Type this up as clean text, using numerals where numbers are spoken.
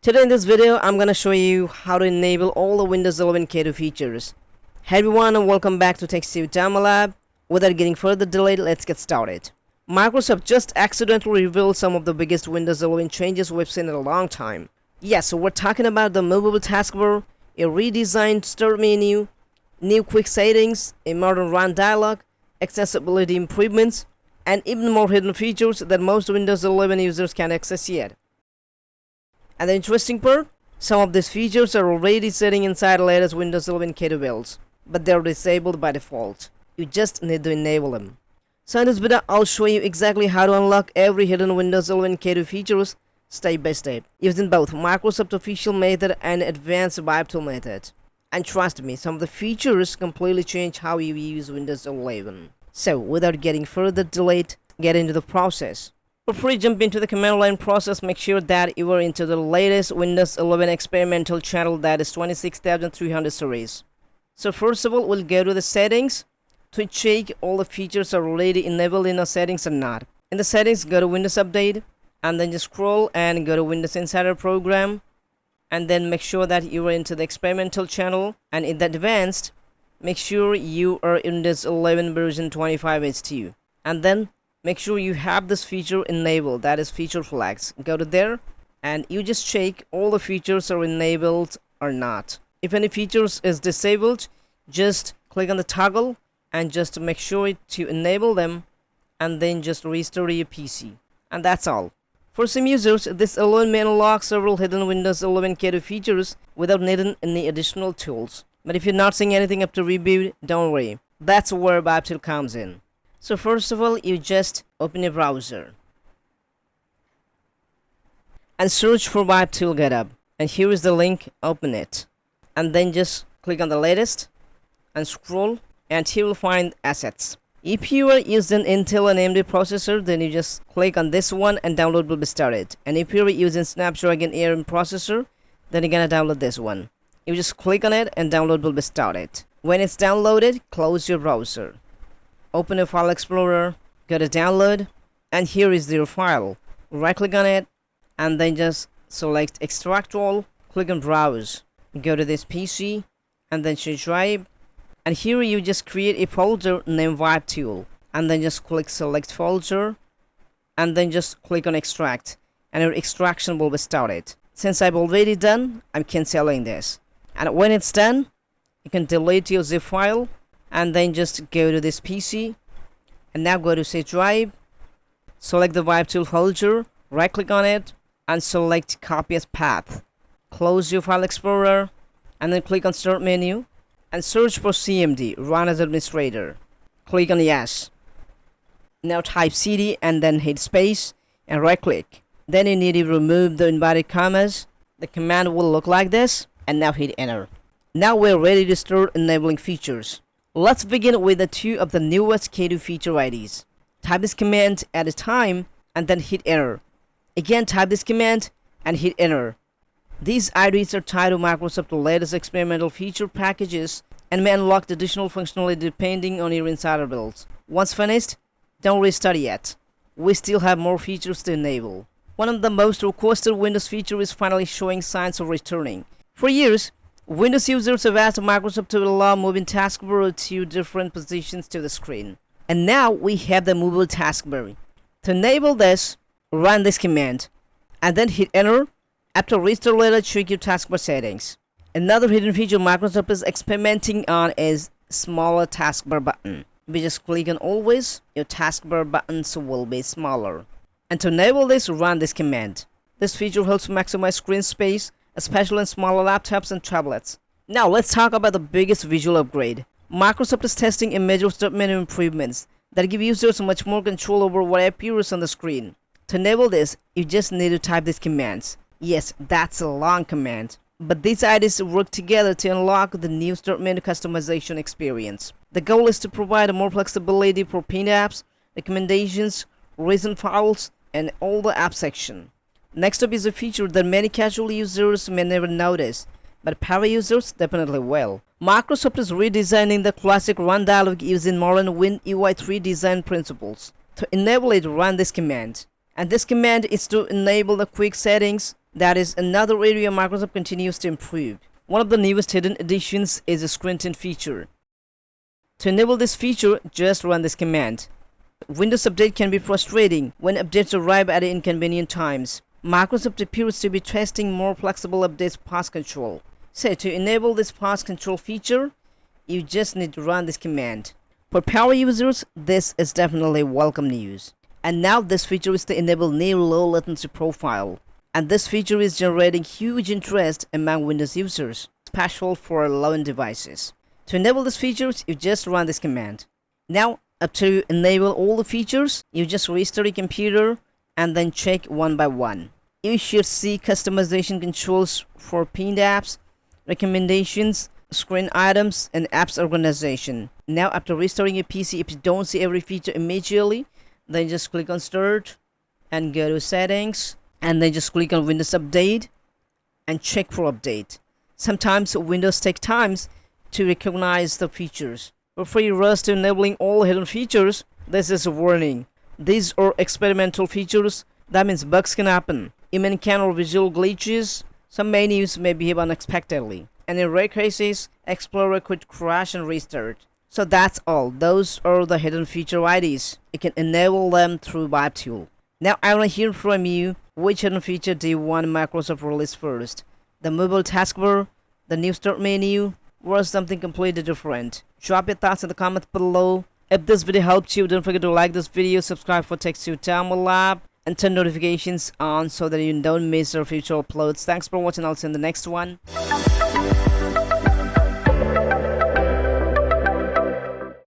Today in this video, I'm gonna show you how to enable all the Windows 11 K2 features. Hey everyone and welcome back to Tech Sudama Lab. Without getting further delayed, let's get started. Microsoft just accidentally revealed some of the biggest Windows 11 changes we've seen in a long time. Yes, so we're talking about the Movable Taskbar, a redesigned start menu, new quick settings, a modern Run Dialog, accessibility improvements, and even more hidden features that most Windows 11 users can't access yet. And the interesting part, some of these features are already sitting inside the latest Windows 11 K2 builds, but they're disabled by default. You just need to enable them. So in this video, I'll show you exactly how to unlock every hidden Windows 11 K2 features step by step, using both Microsoft official method and advanced ViveTool method. And trust me, some of the features completely change how you use Windows 11. So without getting further delayed, get into the process. Before you jump into the command line process, make sure that you are into the latest Windows 11 experimental channel, that is 26300 series. So first of all, we'll go to the settings to check all the features are already enabled in the settings or not. In the settings, go to Windows Update and then just scroll and go to Windows Insider Program, and then make sure that you are into the experimental channel, and in the advanced, make sure you are in Windows 11 version 25H2, and then make sure you have this feature enabled, that is feature flags. Go to there and you just check all the features are enabled or not. If any features is disabled, just click on the toggle and just make sure to enable them, and then just restart your PC, and that's all. For some users, this alone may unlock several hidden Windows 11 K2 features without needing any additional tools. But if you're not seeing anything after reboot, don't worry, that's where ViveTool comes in. So first of all, you just open your browser and search for ViveTool GitHub, and here is the link. Open it and then just click on the latest and scroll, and here you'll find assets. If you are using Intel and AMD processor, then you just click on this one and download will be started. And if you're using Snapdragon ARM processor, then you're gonna download this one. You just click on it and download will be started. When it's downloaded, close your browser. Open a file explorer, go to download, and here is your file. Right click on it and then just select extract all, click on browse. Go to this PC and then choose drive, and here you just create a folder named ViveTool, and then just click select folder and then just click on extract, and your extraction will be started. Since I've already done, I'm canceling this, and when it's done, you can delete your zip file and then just go to this PC and now go to say drive, select the ViveTool folder, right click on it and select copy as path. Close your file explorer and then click on start menu and search for CMD, run as administrator. Click on yes. Now type cd and then hit space and right click. Then you need to remove the inverted commas. The command will look like this, and now hit enter. Now we're ready to start enabling features. Let's begin with the two of the newest K2 feature IDs. Type this command at a time and then hit enter. Again type this command and hit enter. These IDs are tied to Microsoft's latest experimental feature packages and may unlock additional functionality depending on your insider builds. Once finished, don't restart yet. We still have more features to enable. One of the most requested Windows features is finally showing signs of returning. For years, Windows users have asked Microsoft to allow moving taskbar to different positions to the screen. And now we have the Movable Taskbar. To enable this, run this command and then hit enter. After restart later, check your taskbar settings. Another hidden feature Microsoft is experimenting on is smaller taskbar button. If you just click on always, your taskbar buttons will be smaller. And to enable this, run this command. This feature helps maximize screen space, especially in smaller laptops and tablets. Now let's talk about the biggest visual upgrade. Microsoft is testing a major start menu improvements that give users much more control over what appears on the screen. To enable this, you just need to type these commands. Yes, that's a long command, but these IDs work together to unlock the new start menu customization experience. The goal is to provide more flexibility for pinned apps, recommendations, recent files, and all the app section. Next up is a feature that many casual users may never notice, but power users definitely will. Microsoft is redesigning the classic Run Dialog using modern WinUI 3 design principles. To enable it, run this command. And this command is to enable the quick settings. That is another area Microsoft continues to improve. One of the newest hidden additions is the screen tint feature. To enable this feature, just run this command. Windows Update can be frustrating when updates arrive at inconvenient times. Microsoft appears to be testing more flexible updates path control. So to enable this path control feature, you just need to run this command. For power users, this is definitely welcome news. And now this feature is to enable near low latency profile. And this feature is generating huge interest among Windows users, especially for low-end devices. To enable these features, you just run this command. Now, to enable all the features, you just restart your computer and then check one by one. You should see customization controls for pinned apps, recommendations, screen items, and apps organization. Now, after restarting your PC, if you don't see every feature immediately, then just click on Start and go to Settings, and then just click on Windows Update and check for update. Sometimes Windows take times to recognize the features. Before you rush to enabling all hidden features, this is a warning. These are experimental features. That means bugs can happen. You may encounter visual glitches. Some menus may behave unexpectedly. And in rare cases, Explorer could crash and restart. So that's all. Those are the hidden feature IDs. You can enable them through ViveTool. Now I want to hear from you. Which hidden feature do you want Microsoft release first? The Movable Taskbar, the New Start menu, or something completely different? Drop your thoughts in the comments below. If this video helped you, don't forget to like this video, subscribe for Tech Sudama Lab, and turn notifications on so that you don't miss our future uploads. Thanks for watching. I'll see you in the next one.